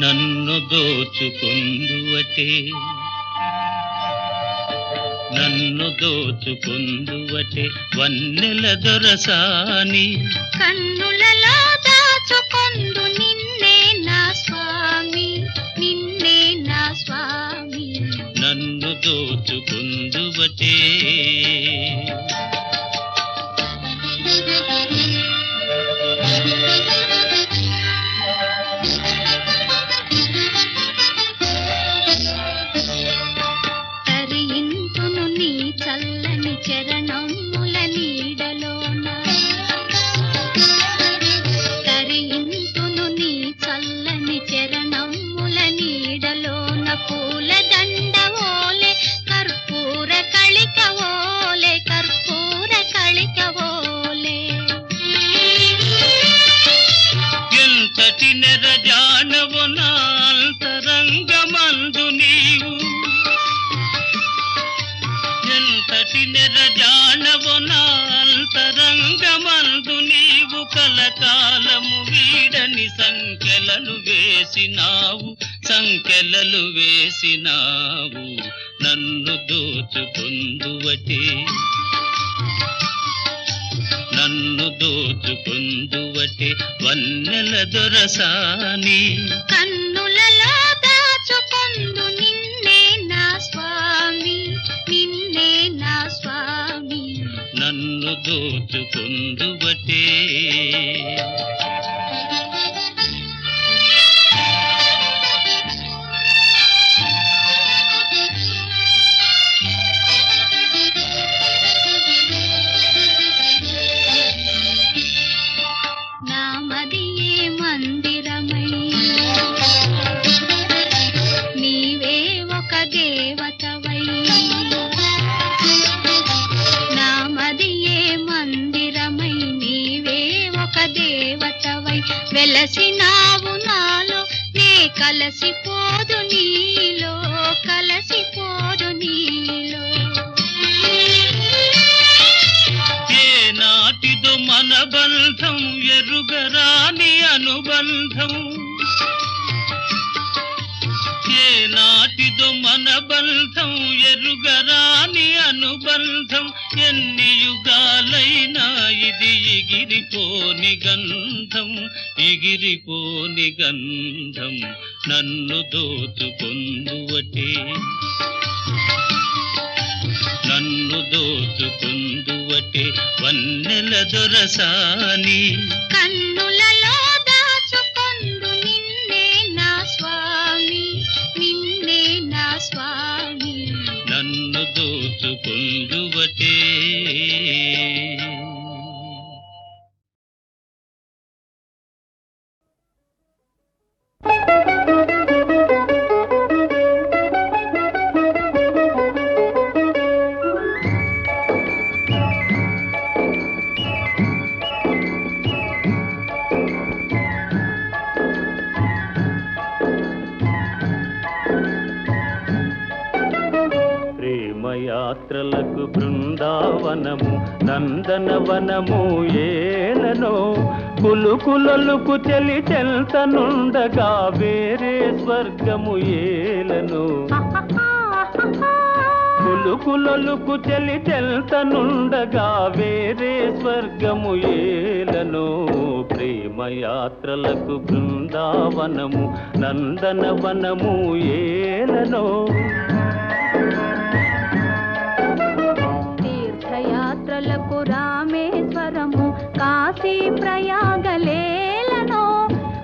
నన్ను దోచుకుందువటే నన్ను దోచుకుందువటే వన్నెల దొరసాని కన్నులలో దాచుకొందు నిన్నే నా స్వామి నిన్నే నా స్వామి నన్ను దోచుకుందువటే చల్లని చరణముల నీడలోన తరింతును నీ చల్లని చరణముల నీడలోన పూల దండవోలే కర్పూర కళికవోలే కర్పూర కళికవోలే ఎంతటి నెరజానవు నా అంతరంగమందు నీవు ఎంతటి నెరజానవు నా అంతరంగమందు నీవు కలకాలము వీడని సంఖ్యలలు వేసినావు నన్ను దోచుకుందువటే నన్ను దోచుకుందువటే వన్నెల దొరసాని కన్నులలో దాచుకొందు నిన్నే నా స్వామి నిన్నే నా స్వామి నన్ను దోచుకుందువటే నామదియే మందిరమై నీవే ఒక దేవతవై నామదియే మందిరమై నీవే ఒక దేవతవై వెలసినావు నాలో నే కలసిపోదు నీలో కలసిపోదు నీలో ఏనాటిదో మన బంధం ఎరుగరాని అనుబంధం ఏనాటిదో మన బంధం ఎరుగరాని అనుబంధం ఎన్ని యుగాలైనా ఇది ఎగిరిపోని గంధం నన్ను దోచుకుందువటే నన్ను దోచుకుందువటే వన్నెల దొరసాని కన్నులలో దాచుకొందు నిన్నే నా స్వామి నిన్నే నా స్వామి నన్ను దోచుకుందువటే యాత్రలకు బృందావనము నందనవనము ఏలనో కులుకులొలుకు చెలి చెల్తనుండగా వేరే స్వర్గము ఏలనో కులుకులొలుకు చెలి చెల్తనుండగా వేరే స్వర్గము ఏలనో ప్రేమయాత్రలకు బృందావనము నందనవనము ఏలనో తీర్థయాత్రలకు రామేశ్వరము కాశీ ప్రయాగలేలనో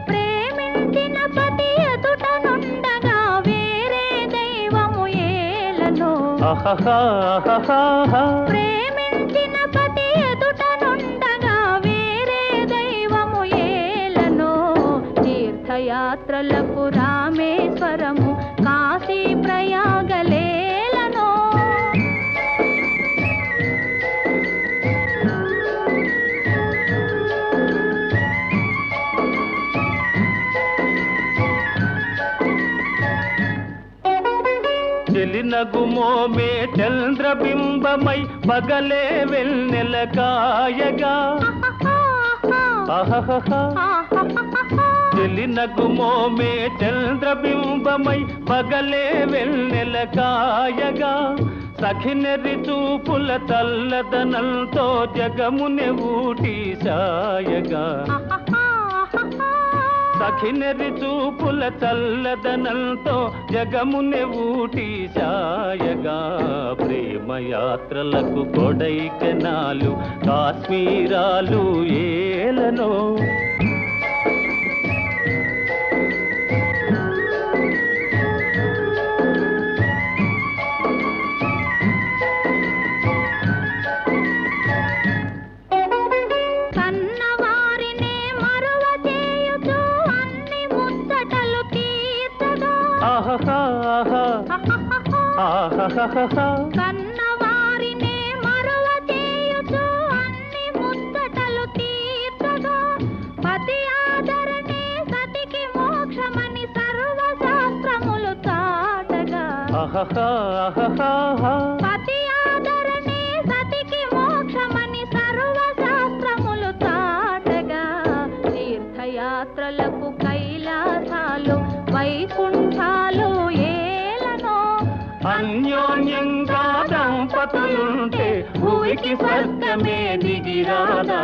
ప్రేమించిన పతి ఎదుట నుండగా వేరే దైవము ఏలనో ప్రేమించిన పతి ఎదుట నుండగా వేరే దైవము ఏలనో తీర్థయాత్రలకు రామేశ్వరము కాశీ ప్రయాగలేలనో నగుమోమే చంద్రబింబమై పగలే వెన్నెల కాయగా చెలినగు మోమే చంద్రబింబమై పగలే వెన్నెల కాయగా సఖినెరి చూపుల తల్లదనంతో జగమునె ఊటి సాయగా సఖినెరి చూపుల చల్లదనంతో జగమునె ఊటి సాయగా ప్రేమయాత్రలకు కొడైకెనాలు కాశ్మీరాలు ఏలనో కన్నవారినే మరువ చేయుచు అన్ని ముచ్చటలు తీర్చగా పతి ఆదరణే సతికి మోక్షమని సర్వశాస్త్రములు చాటగా పతి ఆదరణే సతికి మోక్షమని సర్వశాస్త్రములు చాటగా తీర్థయాత్రలకు కైలాసాలు వైకుంఠాలు అన్యోన్యంగా దంపతులుంటే భూమికి స్వర్గమే దిగిరాదా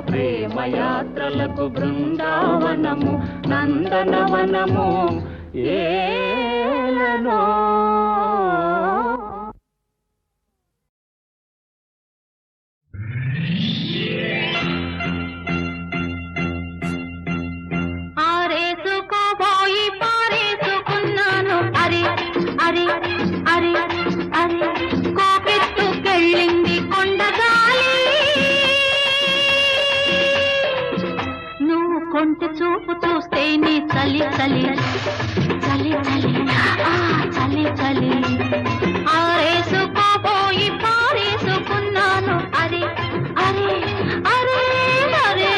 ప్రేమయాత్రలకు బృందావనము నందనవనము ఏలనో ఆరేసుకోబోయి పారేసుకున్నాను అరే అరే అరే అరే కోపెత్తుకెళ్ళింది కొండగాలి నువ్వు కొంటె చూపు చూస్తే నీ చలి చలి చలి చలి చలి చలి ఆరేసుకోబోయి పారేసుకున్నాను అరే అరే అరే అరే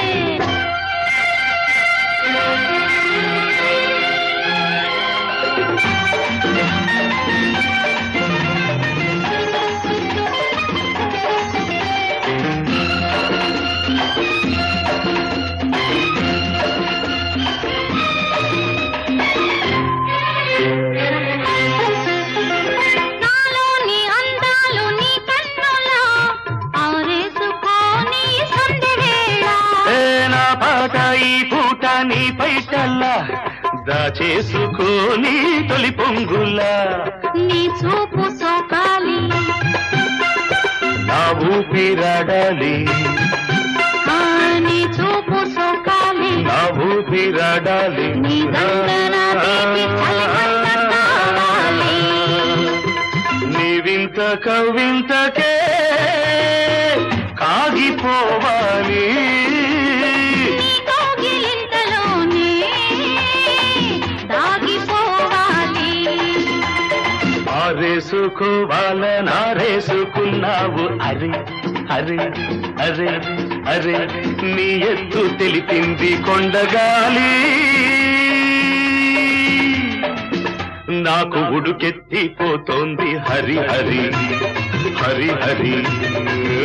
నీ పైటల్లా దాచేసుకోని తొలి పొంగులా నీ చూపు సోకాలి నా ఊపిరాడాలి నీ చూపు సోకాలి నా ఊపిరాడాలి నీ దండన తీపి చలిమంట కావాలి నీ వింత కవింతకే కాగిపోవాలి ఆరేసుకోవాలనారేసుకున్నావు అరే అరే అరే అరే నీ ఎత్తు తెలిపింది కొండగాలి నాకు ఉడుకెత్తిపోతోంది హరి హరి హరి హరి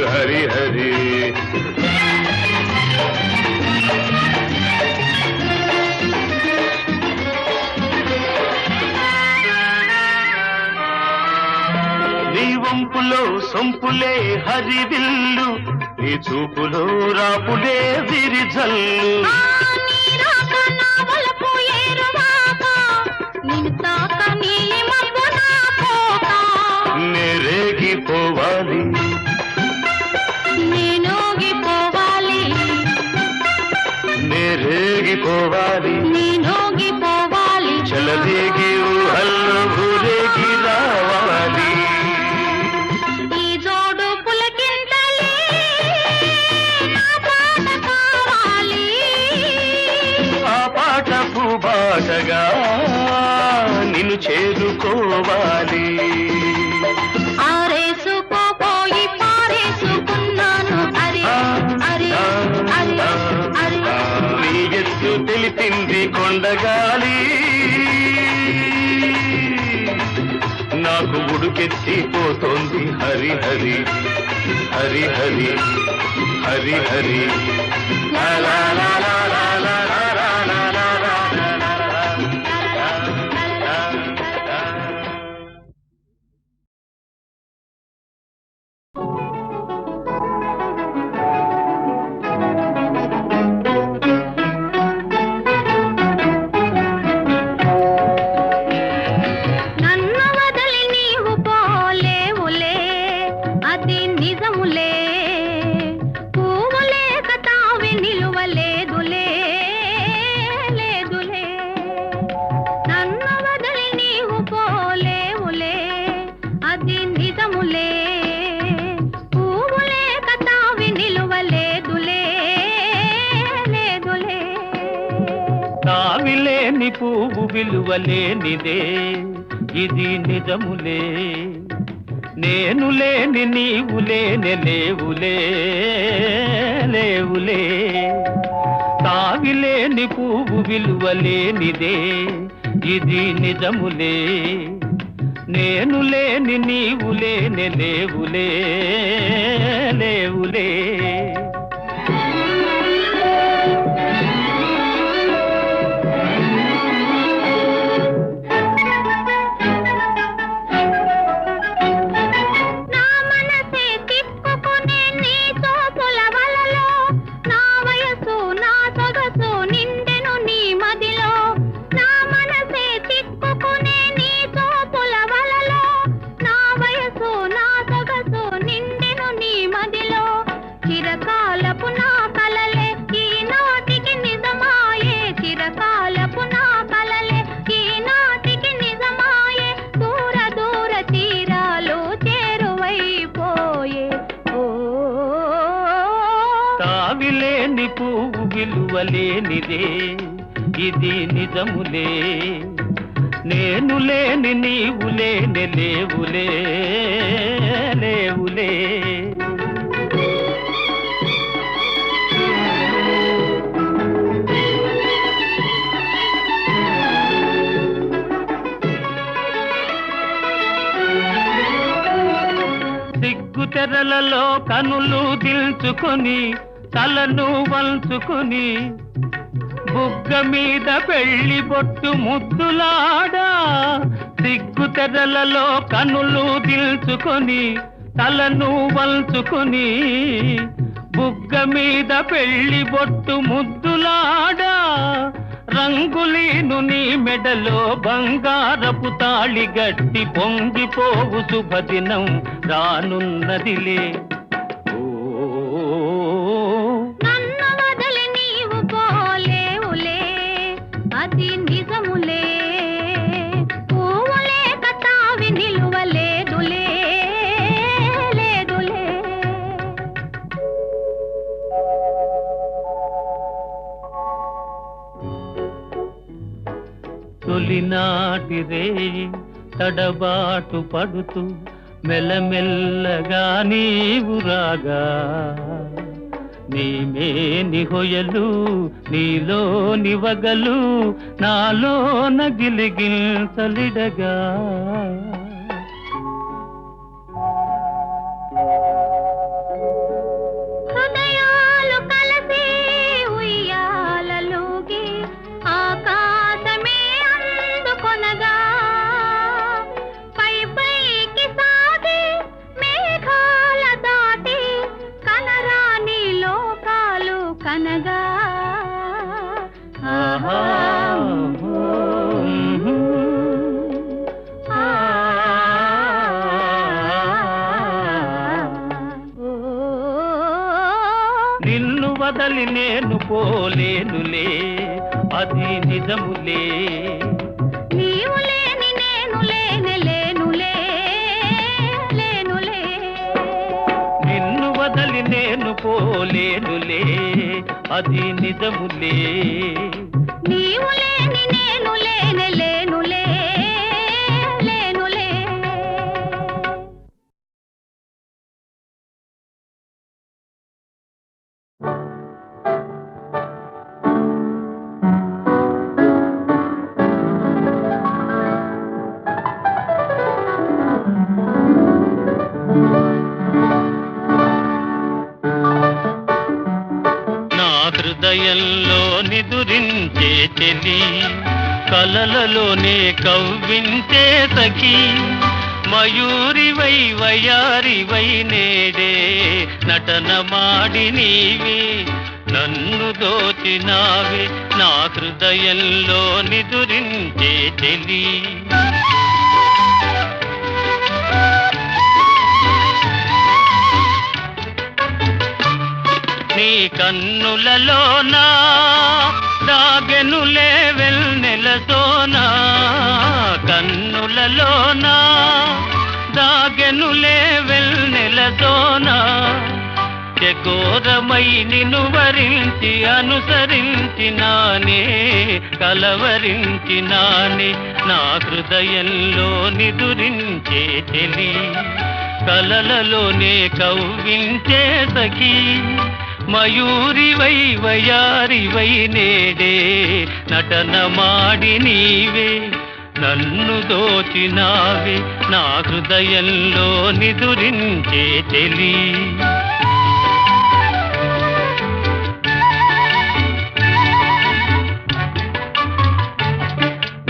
హరి హరి నీ వంపులో సొంపులే హరివిల్లు నీ చూపులో రాపుడే విరిజల్లు నేరేగిపోవాలి నేనోగిపోవాలి నేరేగిపోవాలి నేనోగిపోవాలి చలదేగి ఊహల్లో ఊరేగి రావాలి ఈ జోడు పులకింతలే నా పాట కావాలి ఆ పాట పూబాటగా నిన్ను చేరుకోవాలి ఆరేసుకోపోయి పారేసుకున్నాను అరే అరే అరే అరే నీ ఎత్తు తెలిపింది కొండగాలి నాకు ఉడుకెత్తిపోతోంది హరి హరి హరి హరి హరి హరి నన్ను వదిలి నీవు పోలేవులే, అది నిజములే. పువ్వులే కతావి నిలువలేదులే, లేదులే. నన్ను వదిలి నీవు పోలేవులే, అది నిజములే. పువ్వులే కతావి నిలువలేదులే, లేదులే. తావిలేని పువ్వు విలువలేనిదే, ఇది నిజములే. నేను లేని నీవు లేని లేవులే, లేవులే. తావిలేని పువ్వు విలువలేనిదే, ఇది నిజములే. నేను లేని నీవు లేని లేవులే, లేవులే. నా మనసే తిప్పుకునే నీ చూపుల వలలో, నా వయసు నా సొగసు నిండెను నీ మదిలో. నా మనసే తిప్పుకునే నీ చూపుల వలలో, నా వయసు నా సొగసు నిండెను నీ మదిలో. చిరకాలపు నా కలలే ఈనాటికి నిజమాయే, చిరకాలపు నా కలలే ఈనాటికి నిజమాయే. దూర దూర తీరాలు చేరువైపోయే. ఓ తావిలేని పువ్వు విలువలేనిదే, ఇది నిజములే. నేను లేని నీవు లేని లేవులే, లేవులే. సిగ్గు తెరలలో కనులు దిల్చుకొని, తలను వంచుకొని, బుగ్గ మీద పెళ్లి బొట్టు ముద్దులాడా. సిగ్గు తెరలలో కనులు దిల్చుకొని, తలను వంచుకొని, బుగ్గ మీద పెళ్లి బొట్టు ముద్దులాడా. రంగులీను నీ మెడలో బంగారపు తాళి గట్టి పొంగిపోవు శుభదినం రానున్నదిలే. నన్ను వదిలి నీవు పోలేవులే, అది నిజములే. పువ్వులే కతావి నిలువలేదులే, లేదులే. తొలినాటి రేయి తడబాటు పడుతూ మెల్లమెల్లగా నీవు రాగా, నీమేని హొయలు నీలో నివగలు నాలో నగిలిగిల్సలిడగా. హృదయాలు కలిసి ఉయ్యాలలోగి ఆకాశమే అందుకొనగా, పై పైకి సాగి మేఘాల దాటి కనరాని లోకాలు కనగా. ఆహా, నిన్ను వదలి నేను పోలేనులే, అది నిజములే. నీవు లేని నేను లేని లేనులే, లేనులే. నిన్ను వదలి నేను పోలేనులే, అది నిజములే. నీవు లేని నేను లేని లేనులే, లేనులే. నిదురించే చెలి కలలలోనే కవ్వించే సఖీ మయూరివై వయారివై నేడే నటన మాడి నీవే నన్ను దోచినావే నా హృదయంలో నిదురించే చెలి నీ కన్నులలోనా దాగెనులే వెన్నెలతోనా కన్నులలోనా దాగెనులే వెన్నెలతోనా చకోరమై నిన్ను వరించి అనుసరించినానే కలవరించినానే నా హృదయంలో నిదురించే చెలి కలలలోనే కవ్వించే సఖీ మయూరివై వయారివై నేడే నటన మాడి నీవే నన్ను దోచినావే నా హృదయంలో నిదురించే చెలి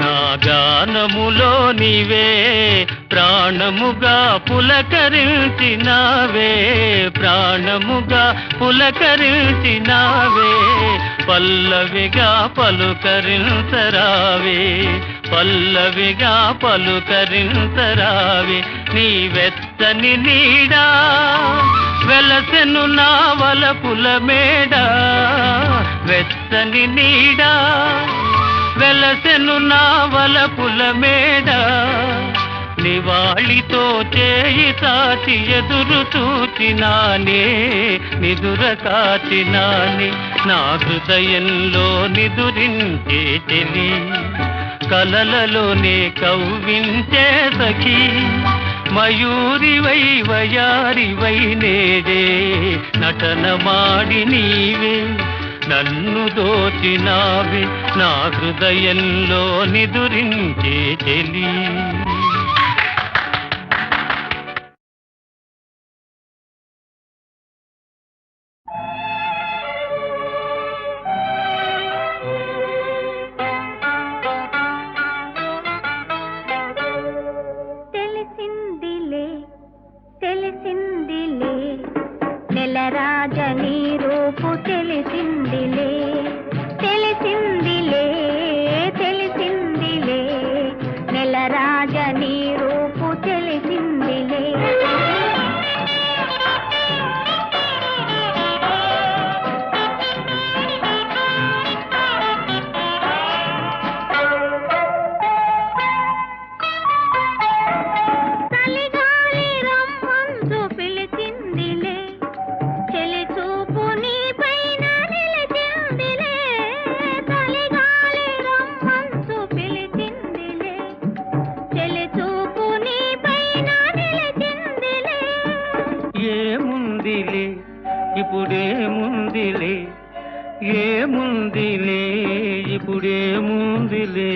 నా గానములో నీవే ప్రాణముగా పులకరించినావే ప్రాణముగా పులకరించినావే పల్లవిగా పలుకరించరావే పల్లవిగా పలుకరించరావే నీ వెచ్చని నీడా వెలసెను నా వలపుల మేడ వెచ్చని నీడా వెలసెను నా వలపుల మేడ నివాళితో చేయి సాచి ఎదురు చూచినానే నిదుర కాచినానే నా హృదయంలో నిదురించే చెలి కలలలోనే కవ్వించే సఖీ మయూరివై వయారివై నేడే నటన మాడి నీవే నన్ను దోచినావే నా హృదయంలో నిదురించే చెలి తెలిసిందిలే నెలరాజని రూపు తెలిసిందిలే తెలిసిందిలే తెలిసిందిలే నెలరాజని రూపు తెలిసిందిలే ఇప్పుడేముందిలే ఏముందిలే ఇప్పుడేముందిలే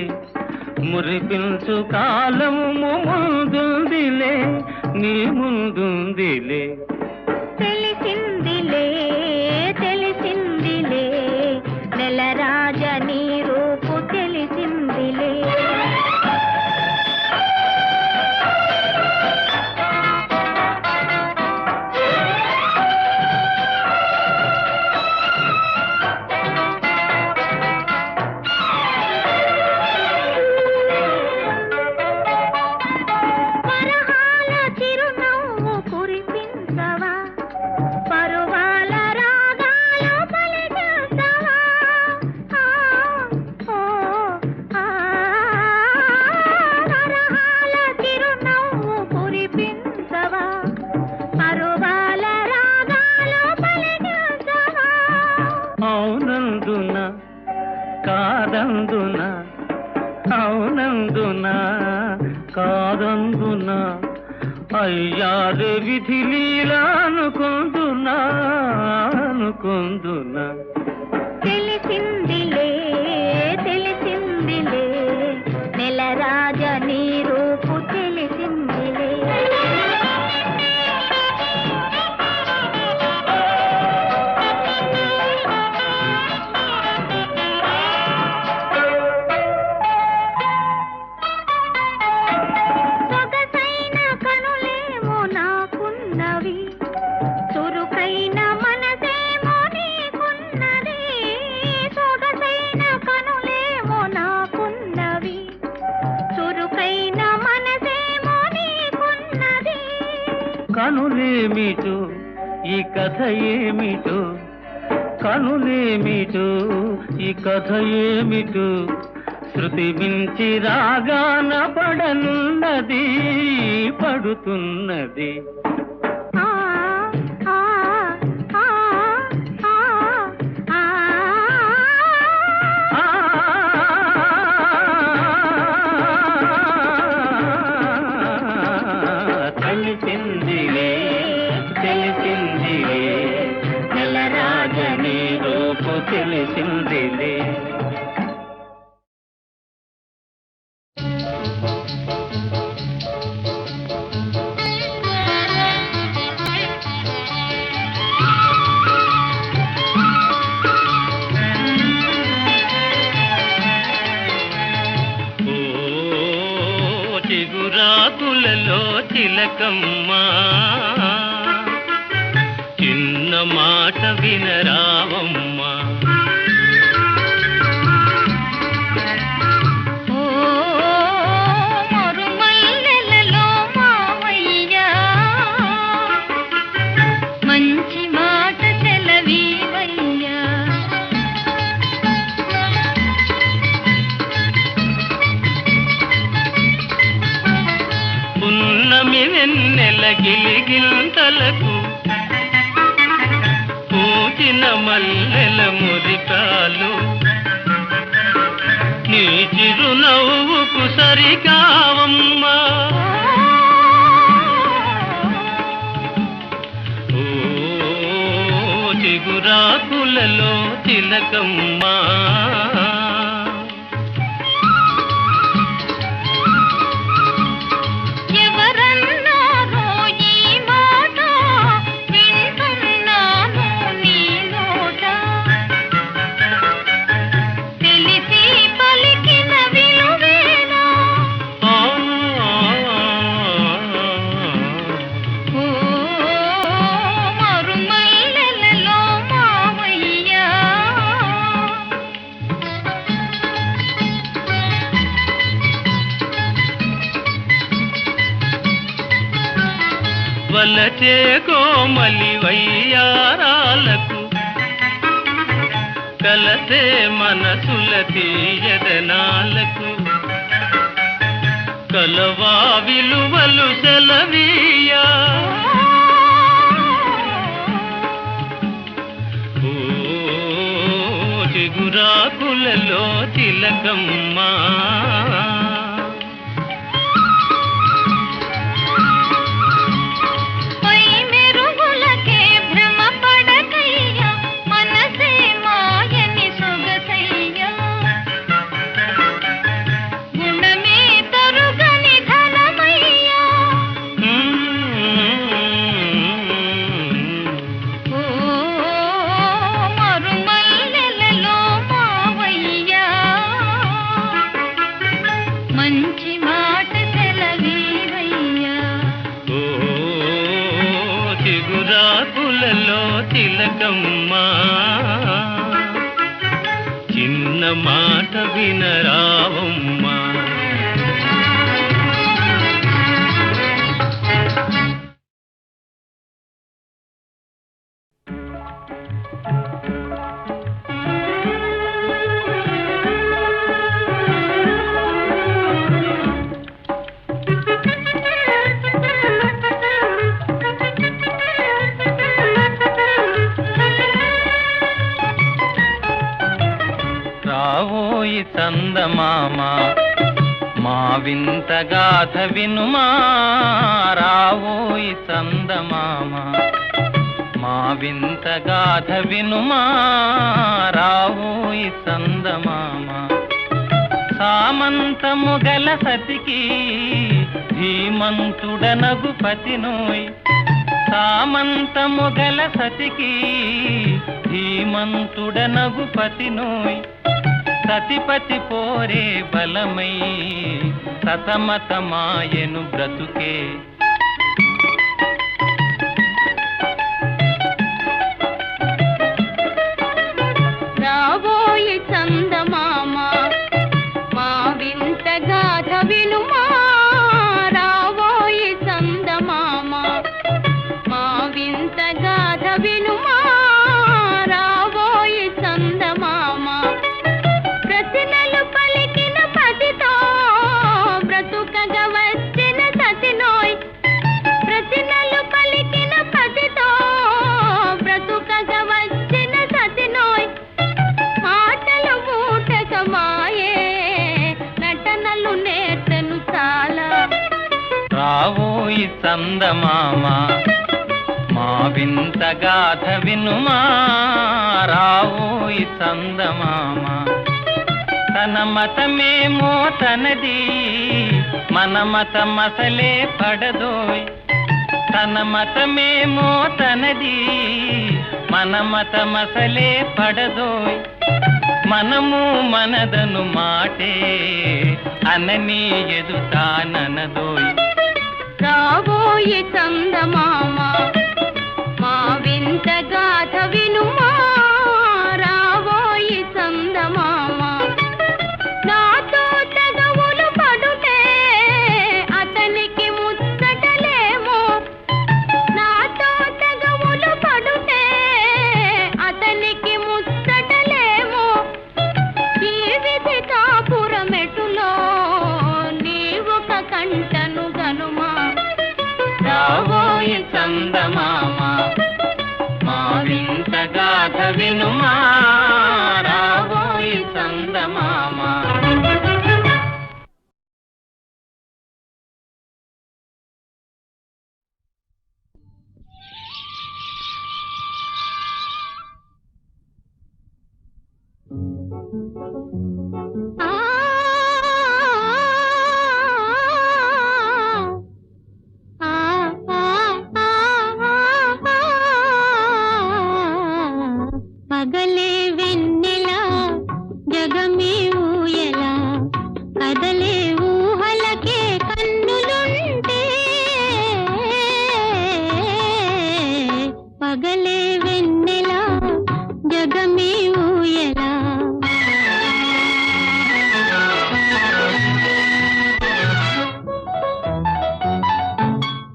మురిపించు కాలము ముందుందిలే నీ ముందుందిలే తెలిసిందిలే తెలిసిందిలే నెలరాజని రూపు తెలిసిందిలే అవునందున కాదందున అవునందున కాదందున అయ్యారే విధి లీలా అనుకుందునా అనుకుందునా తెలిసిందిలే తెలిసిందిలే నెలరాజని రూపు తెలిసిందిలే కనులేమిటో ఈ కథ ఏమిటో, కనులేమిటో ఈ కథ ఏమిటో, శృతి మించి రాగాన పడనున్నది పడుతున్నది. ఆ ఆ ఆ ఆ ఆ తెలిసిందిలే తెలిసిందిలే, నెలరాజని రూపు తెలిసిందిలే. చిగురాకులలో చిలకమ్మ, చిన్న మాట వినరావమ్మా. మరుమల్లెలలో మావయ్య మంచి మాట సెలవీవయ్యా. పున్నమి వెన్నెల గిలిగింతలకు పూచిన మల్లెల మురికాలు, నీ చిరునవ్వుకు సరికావమ్మా. ఓ చిగురాకులలో చిలకమ్మా. ఎవరన్నారో ఈ మాట వింటున్నాను నీ నోట, తెలిసి పలికిన విలువేనా. ఆ ఓ మరుమల్లెలలో మావయ్యా. వలచే కోమలి వయ్యారాలకు, కలసే మనసుల తీయదనాలకు, కలవా విలువలు సెలవీయా. ఓ చిగురాకులలో చిలకమ్మా. పై మెరుగులకే భ్రమ పడకయ్యా, మనసే మాయని సొగసయ్యా. గుణమే తరుగని ధనమయ్యా. ఓ మరుమల్లెలలో మావయ్యా మంచి మాట సెలవీవయ్యా. ఓ చిగురాకులలో తిలకమ్మా, చిన్న మాట వినరావమ్మా. రావోయి చందమామ మా వింత గాథ వినుమా, రావోయి చందమామ మా వింత గాథ వినుమా, రావోయి చందమామ. సామంతము గల సతికి ధీమంతుడనగు పతినోయ్, సామంతము గల సతికి ధీమంతుడనగు పతినోయ్. సతిపతి పోరే బలమై సతమతమాయను బ్రతుకే. రాబోయి చందమామ మా వింత గాథ వినుమా, రాబోయి చందమామ మా ఈ చందమామ మా వింత గాథ వినుమా రావోయి చందమామ తన మతమేమో తనది మన మతమసలే పడదోయ్ తన మతమేమో తనది మన మతమసలే పడదోయ్ మనము మనదను మాటే అనని ఎదుతాననదోయ్ రాబోయే చందమామ మా వింత గాథ వినుమా రాబోయే చందమామ నాతో తగవులు పడుతే అతనికి ముచ్చటలేమో నాతో తగవులు పడుతే అతనికి ముచ్చటలేమో ఈ విధి కాపురమెటులో నీవొక కంటను గనుమా రావోయి చందమామ మా వింత గాథ వినుమా రావోయి చందమామ పగలే వెన్నెలా జగమే ఊయలా కదలే ఊహలకే కన్నులుంటే పగలే వెన్నెలా జగమే ఊయలా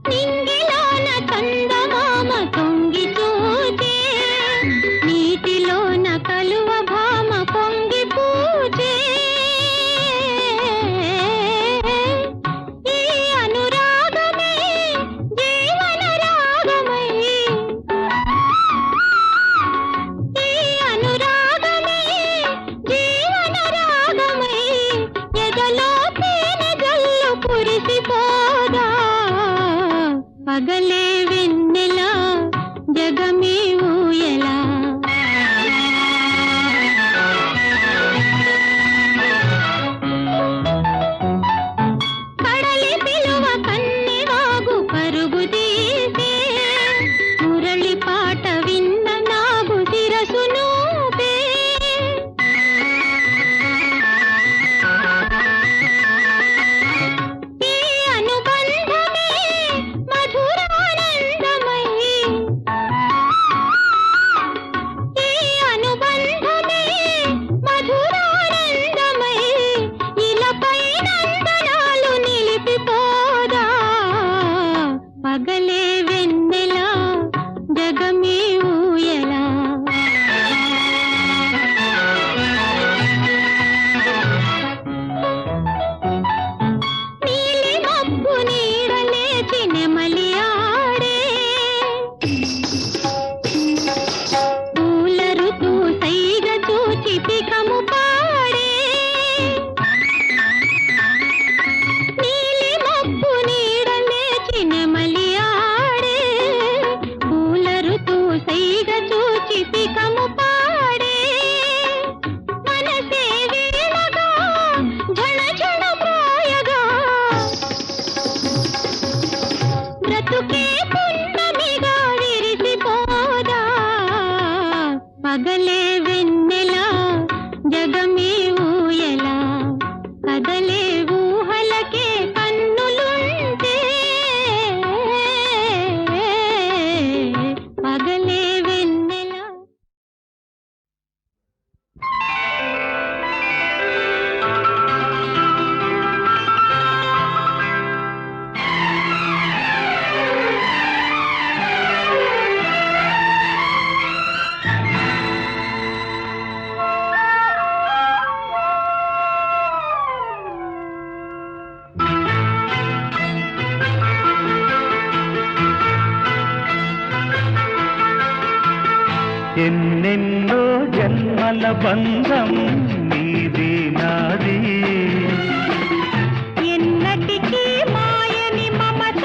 నింగిలోన చందమామ తొంగి చూచే నీటిలోన కలువ భామ పొంగి పూచే ఈ అనురాగమే జీవన రాగమై ఈ అనురాగమే జీవన రాగమై ఎదలో తేనె జల్లు కురిసిపోదా పగలే వెన్నెలా జగమే ఊయలా కడలి పిలువ కన్నెవాగు పరుగు తీసే మురళి పాట విన్న నాగు శిరసు నూపే ఈ అనుబంధమే మధురానందమై ఈ అనుబంధమే మధురానందమై ఇలపై నందనాలు నిలిపిపోదా పగలే వెన్నెలా జగమే ఊయలా నీలి మబ్బు నీడలేచి నెమలి ఆడే పూల ఋతు సైగ చూచి పికము పాడే నీలి మబ్బు నీడలేచి నెమలి ఆడే పూల ఋతు సైగ చూచి పికము పాడే మనసే వీణగా ఝణ ఝణ ప్రాయగా బ్రతుకే పున్నమిగా విరిసిపోదా పగలే వెన్నెలా జగమే ఊయలా కదలే ఊహలకే కన్నులుంటే పగలే వెన్నెలా ఎన్నెన్నో జన్మల బంధం నీది నాది ఎన్నటికీ మాయని మమత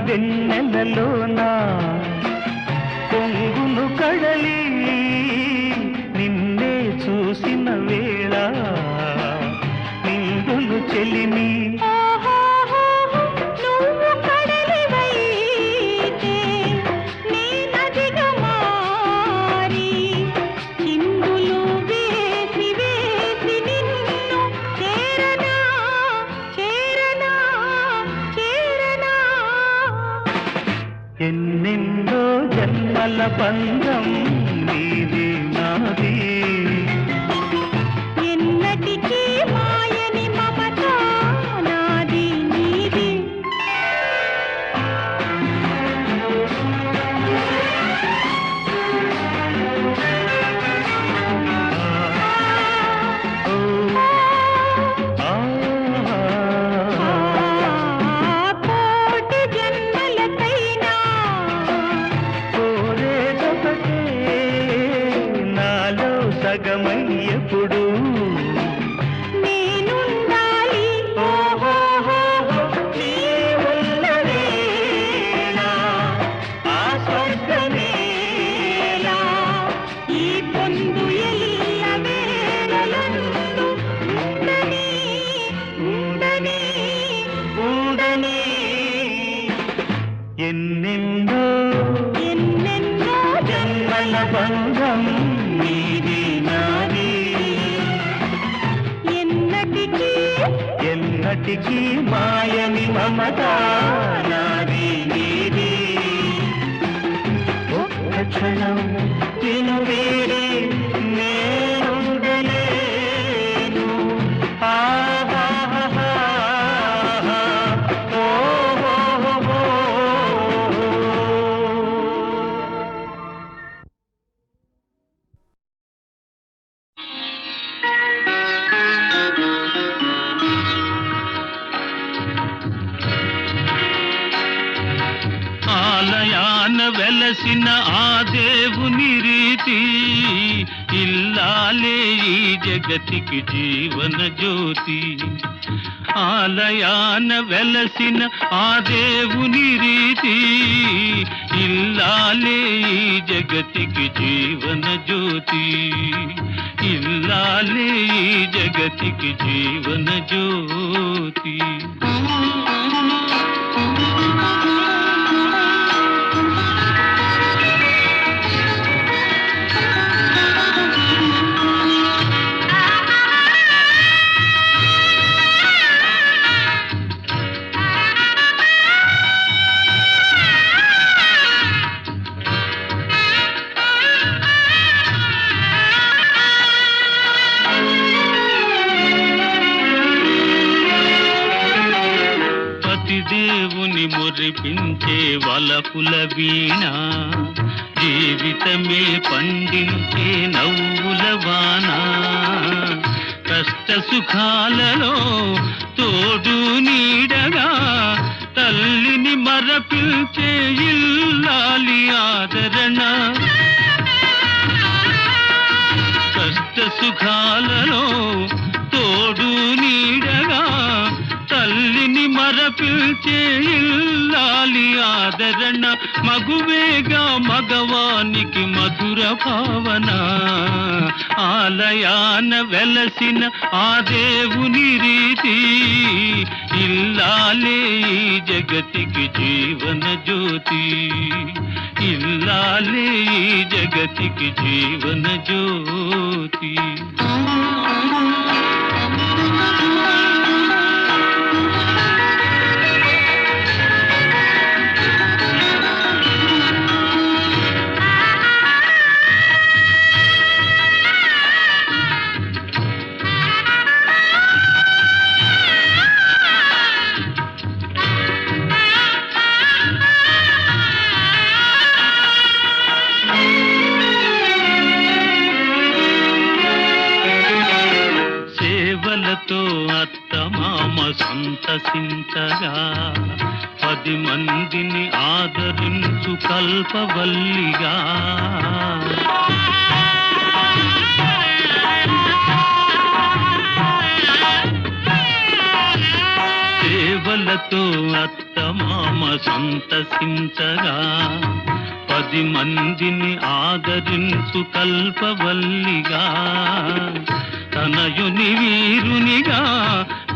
వెన్నెలలోనా పొంగును కడలి నిన్నే చూసిన వేళ నిండును చెలిమి నువ్వు కడలివైతే నీ నదిగా మారి చిందులు వేసి వేసి నిన్ను చేరనా చేరనా చేరనా ఎన్నెన్నో జన్మల బంధం నీది నాది ఎన్నటికీ మాయని మమత నాది నీది ఓ, ఆ, కోటి జన్మలకైనా కోరేదొకటే నాలో సగమయ్యప్పుడు నేనుండాలి నీ ఉన్న వేళ ఆ స్వర్గమేలా ఈ పొందు ఎల్ల వేళలందు ఉండని ఉండని ఉండని ఎన్నెన్నో ఎన్నెన్నో జన్మల బంధం నీది నాది ఎన్నటికీ ఎన్నటికీ మాయని మమత నాది నీది ఒక్క క్షణం నిన్ను వీడి నేనుండలేను ఆహాహాహా. ఓహోహోహో. ఆలయాన వెలసిన ఆ దేవుని రీతి ఇల్లాలే ఈ జగతికి జీవన జ్యోతి ఆలయాన వెలసిన ఆ దేవుని రీతి ఇల్లాలే ఈ జగతికి జీవన జ్యోతి ఇల్లాలే ఈ జగతికి జీవన జ్యోతి దేవుని మురిపించే వలపుల వీణ జీవితమే పండించే నవ్వుల వాన కష్ట సుఖాలలో తోడు నీడగా తల్లిని మరపించే ఇల్లాలి ఆదరణ కష్ట సుఖాలలో తోడు నీడగా తల్లిని మరపిల్చే ఇల్లాలి ఆదరణ మగువేగా మగవానికి మధుర భావన ఆలయాన వెలసిన ఆ దేవుని రీతి ఇల్లాలే ఈ జగతికి జీవన జ్యోతి ఇల్లాలే ఈ జగతికి జీవన జ్యోతి సేవలతో అత్తమామ సంతసించగా 10 మందిని ఆదరించు కల్పవల్లిగా సేవలతో అత్తమామ ఆమ సంతసించగా 10 మందిని ఆదరించు కల్పవల్లిగా తనయుని వీరునిగా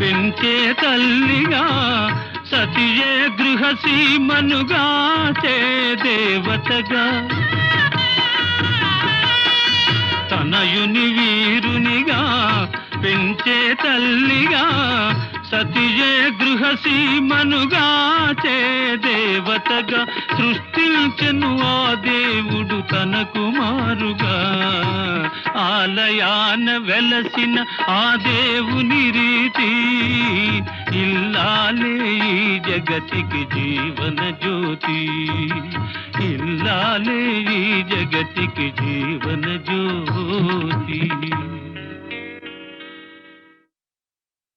పెంచే తల్లిగా సతియే గృహసీమనుగా చే దేవతగా తనయుని వీరునిగా పెంచే తల్లిగా సతియే గృహసీమనుగా చే దేవతగా సృష్టించెను ఆ దేవుడు తన కుమారుగా ఆలయాన వెలసిన ఆ దేవుని రీతి ఇల్లాలే ఈ జగతికి జీవన జ్యోతి ఇల్లాలే ఈ జగతికి జీవన జ్యోతి